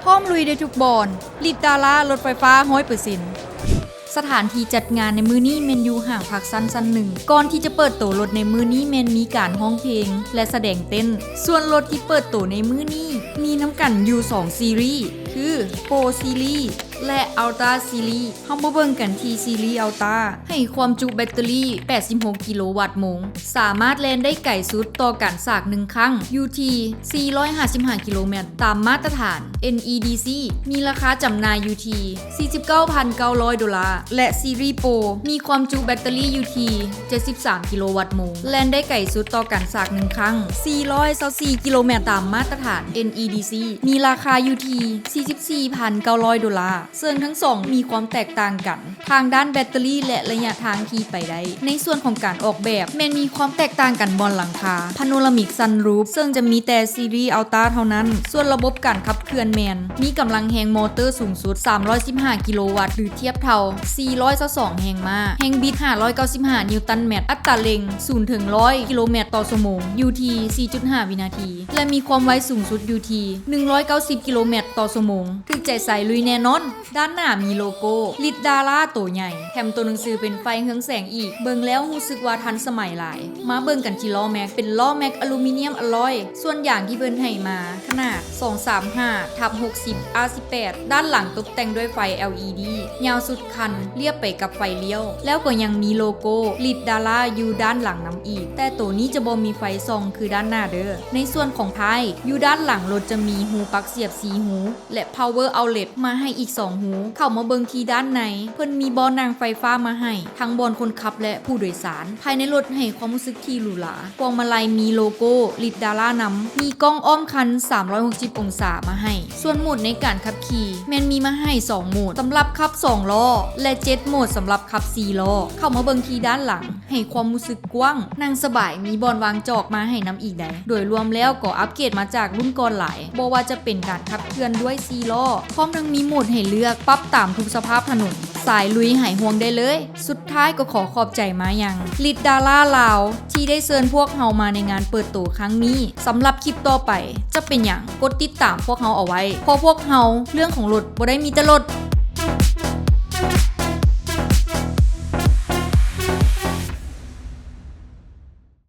พร้อมลุยได้ทุกบอนลิดดารารถไฟฟ้า 100%สถานที่จัดงานในมื้อนี้เมนอยู่ห่างพักสั้นหนึ่งก่อนที่จะเปิดตัวรถในมื้อนี้เมนมีการร้องเพลงและแสดงเต้นส่วนรถที่เปิดตัวในมื้อนี้มีน้ำกันอยู่2ซีรีส์คือ Pro Series และ Ultra Series เฮามาเบิ่งกันที่ซีรีส์ Ultra ให้ความจุแบตเตอรี่86กิโลวัตต์โมงสามารถแล่นได้ไกลสุดต่อการสาก1ครั้งอยู่ที่455กิโลเมตรตามมาตรฐาน NEDC มีราคาจำหน่ายอยู่ที่$49,900และซีรีส์ Pro มีความจุแบตเตอรี่อยู่ที่73กิโลวัตต์โมงแล่นได้ไกลสุดต่อการสาก1ครั้ง424กิโลเมตรตามมาตรฐาน NEDC มีราคาอยู่ที่$44,900ซึ่งทั้งสองมีความแตกต่างกันทางด้านแบตเตอรี่และระยะทางที่ไปได้ในส่วนของการออกแบบแม้นมีความแตกต่างกันบนหลังคา Panoramic Sunroof ซึ่งจะมีแต่ซีรีส์ Ultra เท่านั้นส่วนระบบการขับเคลื่อนแมนมีกำลังแรงมอเตอร์สูงสุด315กิโลวัตต์หรือเทียบเท่า422แรงม้าแรงบิด595นิวตันเมตรอัตราเร่ง0ถึง100กิโลเมตรต่อชั่วโมงอยู่ที่ 4.5 วินาทีและมีความไวสูงสุดอยู่ที่190กิโลเมตรต่อชั่วโมงถึกใจใส่ลุยแน่นอนด้านหน้ามีโลโก้ลิดดาราตัวใหญ่แถมตัวหนังสือเป็นไฟเรืองแสงอีกเบิ่งแล้วรู้สึกว่าทันสมัยหลายมาเบิ่งกันที่ล้อแม็กเป็นล้อแม็กอลูมิเนียมอลลอยส่วนอย่างที่เบิ่นให้มาขนาด 235/60 R18 ด้านหลังตกแต่งด้วยไฟ LED ยาวสุดคันเรียบไปกับไฟเลี้ยวแล้วก็ยังมีโลโก้ลิดดาราอยู่ด้านหลังนำอีกแต่ตัวนี้จะบ่มีไฟส่องคือด้านหน้าเด้อในส่วนของท้ายอยู่ด้านหลังรถจะมีหูปลั๊กเสียบ4หูและ Power Outlet มาให้อีก2หูเข้ามาเบิ่งที่ด้านในเพิ่นมีบอนั่งไฟฟ้ามาให้ทั้งบอนคนขับและผู้โดยสารภายในรถให้ความรู้สึกที่หรูหราพวงมาลัยมีโลโก้ลิดดารานำมีกล้องอ้อมคัน360องศามาให้ส่วนโหมดในการขับขี่แม่นมีมาให้2โหมดสำหรับขับ2ล้อและ7โหมดสำหรับขับ4ล้อเข้ามาเบิ่งที่ด้านหลังให้ความรู้สึกกว้างนั่งสบายมีบอนวางจอกมาให้นํอีกได้โดยรวมแล้วก็อัปเกรดมาจากรุ่นก่อนหลายบ่ว่าจะเป็นการขับเคลื่อนด้วย4ล้อพร้อมทั้งมีโหมดให้เลือกปรับตามทุกสภาพถนนสายลุยหายห่วงได้เลยสุดท้ายก็ขอขอบใจมายังลิดดาราลาวที่ได้เชิญพวกเฮามาในงานเปิดตัวครั้งนี้สำหรับคลิปต่อไปจะเป็นอย่างกดติดตามพวกเฮาเอาไว้เพราะพวกเฮาเรื่องของรถบ่ได้มีแต่รถ